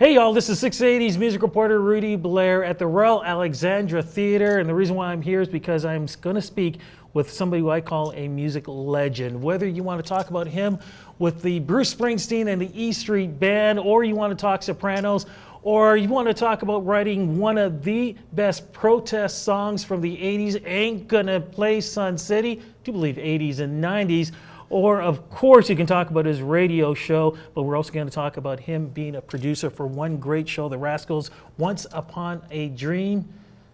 Hey y'all, this is 680's music reporter Rudy Blair at the Royal Alexandra Theatre, and the reason why I'm here is because I'm going to speak with somebody who I call a music legend. Whether you want to talk about him with the Bruce Springsteen and the E Street Band, or you want to talk Sopranos, or you want to talk about writing one of the best protest songs from the 80s, Ain't Gonna Play Sun City, to believe 80s and 90s, or, of course, you can talk about his radio show, but we're also going to talk about him being a producer for one great show, The Rascals' Once Upon a Dream.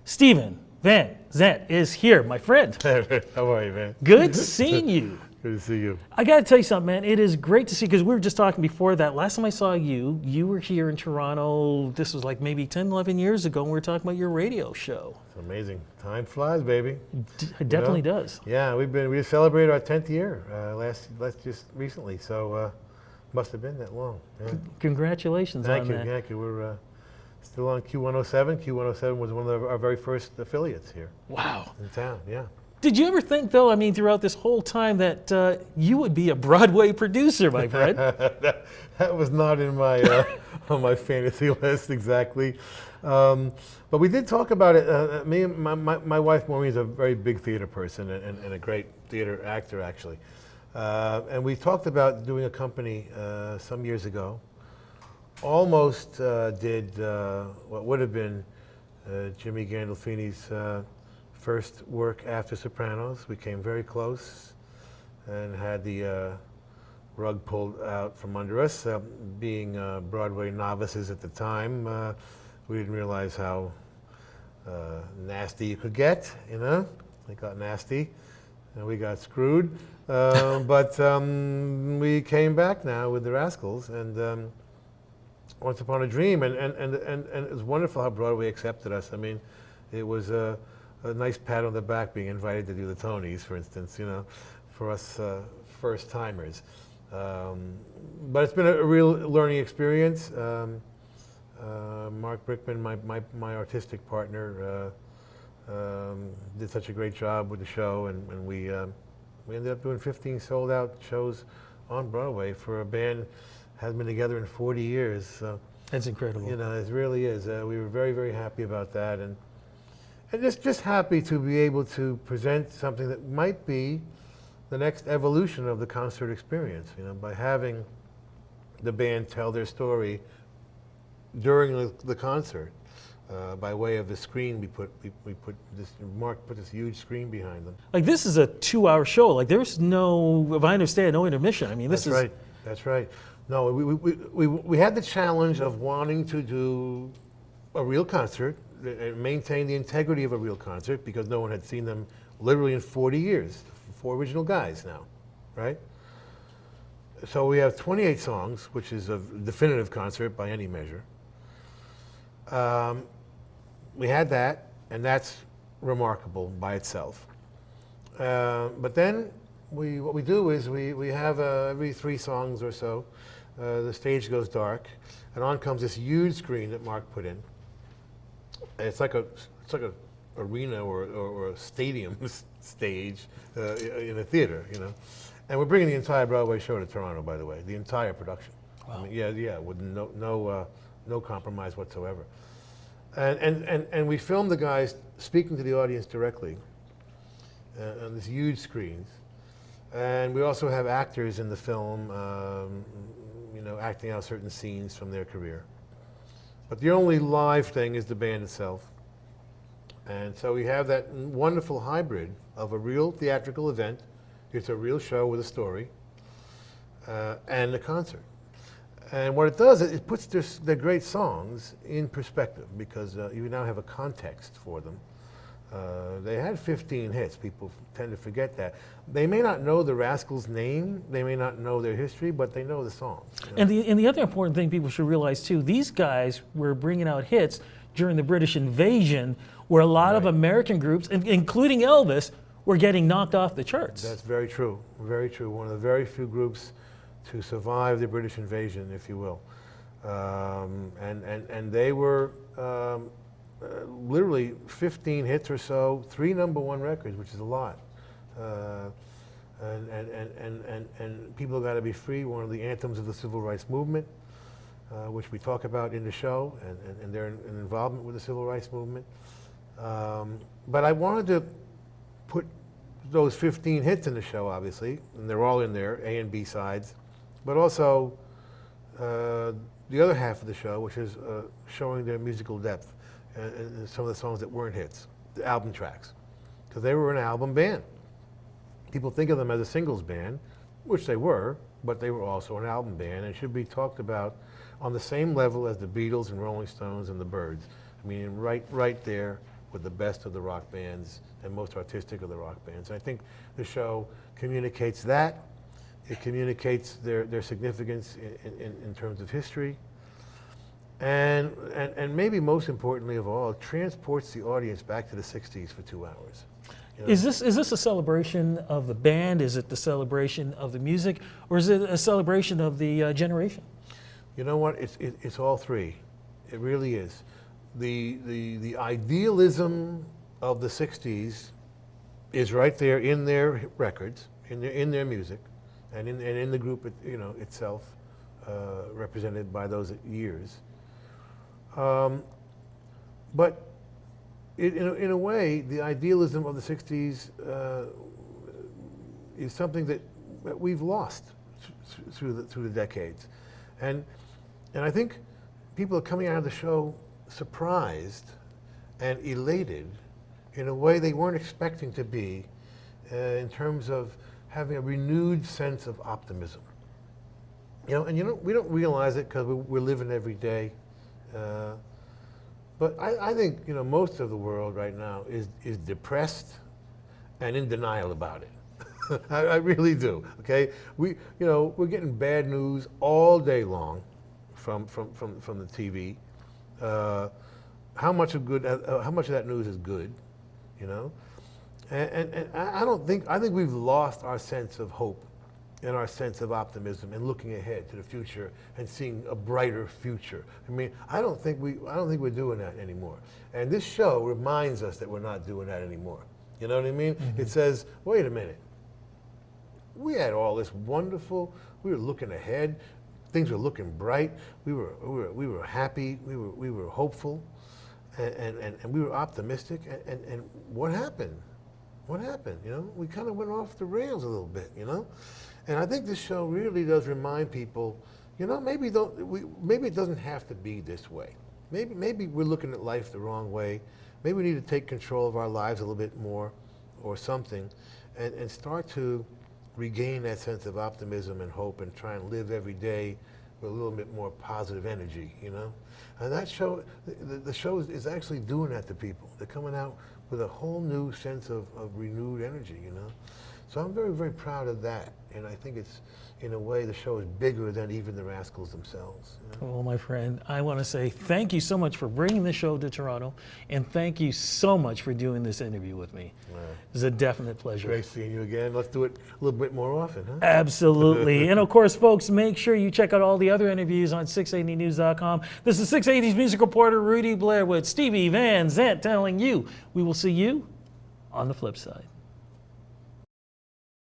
Steven VanZandt is here, my friend. How are you, man? Good seeing you. Good to see you. I got to tell you something, man. It is great to see, because we were just talking before that. Last time I saw you, you were here in Toronto. This was like maybe 10, 11 years ago, and we were talking about your radio show. It's amazing. Time flies, baby. It definitely does. Yeah, we celebrated our 10th year last just recently, so must have been that long. Yeah. Congratulations on that. Thank you. We're still on Q107. Q107 was one of our very first affiliates here. Wow. In town, yeah. Did you ever think, though, I mean, throughout this whole time that you would be a Broadway producer, my friend? that was not in my on my fantasy list exactly. But we did talk about it. Me and my wife Maureen is a very big theater person and a great theater actor, actually. And we talked about doing a company some years ago. Almost did what would have been Jimmy Gandolfini's first work after Sopranos. We came very close and had the rug pulled out from under us. Being Broadway novices at the time, we didn't realize how nasty you could get, you know? It got nasty and we got screwed. But we came back now with the Rascals and Once Upon a Dream, and it was wonderful how Broadway accepted us. I mean, it was a nice pat on the back being invited to do the Tonys, for instance, you know, for us first timers. But it's been a real learning experience. Mark Brickman, my artistic partner, did such a great job with the show, and we ended up doing 15 sold out shows on Broadway for a band that hasn't been together in 40 years. So, That's incredible. you know, it really is. We were very, very happy about that. And just happy to be able to present something that might be the next evolution of the concert experience, you know, by having the band tell their story during the concert by way of the screen Mark put this huge screen behind them. Like, this is a 2-hour show. Like, there's no, if I understand, no intermission. I mean, this is... Right, that's right. No, we had the challenge of wanting to do a real concert and maintain the integrity of a real concert because no one had seen them literally in 40 years. 4 original guys now, right? So we have 28 songs, which is a definitive concert by any measure. We had that, and that's remarkable by itself. But then what we do is we have every 3 songs or so, the stage goes dark, and on comes this huge screen that Mark put in. It's like a arena or a stadium stage in a theater, you know. And we're bringing the entire Broadway show to Toronto, by the way, the entire production. Wow. I mean, yeah, with no compromise whatsoever. And we filmed the guys speaking to the audience directly on these huge screens. And we also have actors in the film, you know, acting out certain scenes from their career. But the only live thing is the band itself. And so we have that wonderful hybrid of a real theatrical event. It's a real show with a story and a concert. And what it does, it puts their great songs in perspective because you now have a context for them. They had 15 hits. People tend to forget that. They may not know the Rascals' name, they may not know their history, but they know the songs. You know? And the other important thing people should realize, too, these guys were bringing out hits during the British invasion, where a lot of American groups, including Elvis, were getting knocked off the charts. That's very true, very true. One of the very few groups to survive the British invasion, if you will. And they were literally 15 hits or so, 3 #1 records, which is a lot. And People Gotta Be Free, one of the anthems of the civil rights movement. which we talk about in the show, and their involvement with the civil rights movement. But I wanted to put those 15 hits in the show, obviously, and they're all in there, A and B sides, but also the other half of the show, which is showing their musical depth and some of the songs that weren't hits, the album tracks, because they were an album band. People think of them as a singles band, which they were, but they were also an album band and should be talked about on the same level as the Beatles and Rolling Stones and the Byrds. I mean, right there with the best of the rock bands and most artistic of the rock bands. And I think the show communicates that. It communicates their significance in terms of history. And maybe most importantly of all, it transports the audience back to the 60s for 2 hours. You know? Is this a celebration of the band? Is it the celebration of the music? Or is it a celebration of the generation? You know what? It's all three. It really is. The idealism of the 60s is right there in their records, in their music, and in the group itself, represented by those years. But in a way, the idealism of the 60s is something that we've lost through the decades, and I think people are coming out of the show surprised and elated in a way they weren't expecting to be, in terms of having a renewed sense of optimism. We don't realize it because we're living every day. But I think most of the world right now is depressed and in denial about it. I really do. Okay, we're getting bad news all day long from the TV. How much of that news is good, and I think we've lost our sense of hope and our sense of optimism and looking ahead to the future and seeing a brighter future. I mean, I don't think we're doing that anymore. And this show reminds us that we're not doing that anymore. You know what I mean? Mm-hmm. It says, wait a minute. We had all this wonderful. We were looking ahead. Things were looking bright. We were happy. We were hopeful, and we were optimistic. And what happened? What happened? We kind of went off the rails a little bit. And I think this show really does remind people, maybe it doesn't have to be this way. Maybe we're looking at life the wrong way. Maybe we need to take control of our lives a little bit more, or something, and start to regain that sense of optimism and hope, and try and live every day with a little bit more positive energy. And that show, the show is actually doing that to people. They're coming out with a whole new sense of renewed energy. So I'm very, very proud of that. And I think it's, in a way, the show is bigger than even the Rascals themselves. Well, my friend, I want to say thank you so much for bringing the show to Toronto, and thank you so much for doing this interview with me. It was a definite pleasure. Great seeing you again. Let's do it a little bit more often, huh? Absolutely. And of course, folks, make sure you check out all the other interviews on 680news.com. This is 680's music reporter Rudy Blair with Stevie VanZandt telling you we will see you on the flip side.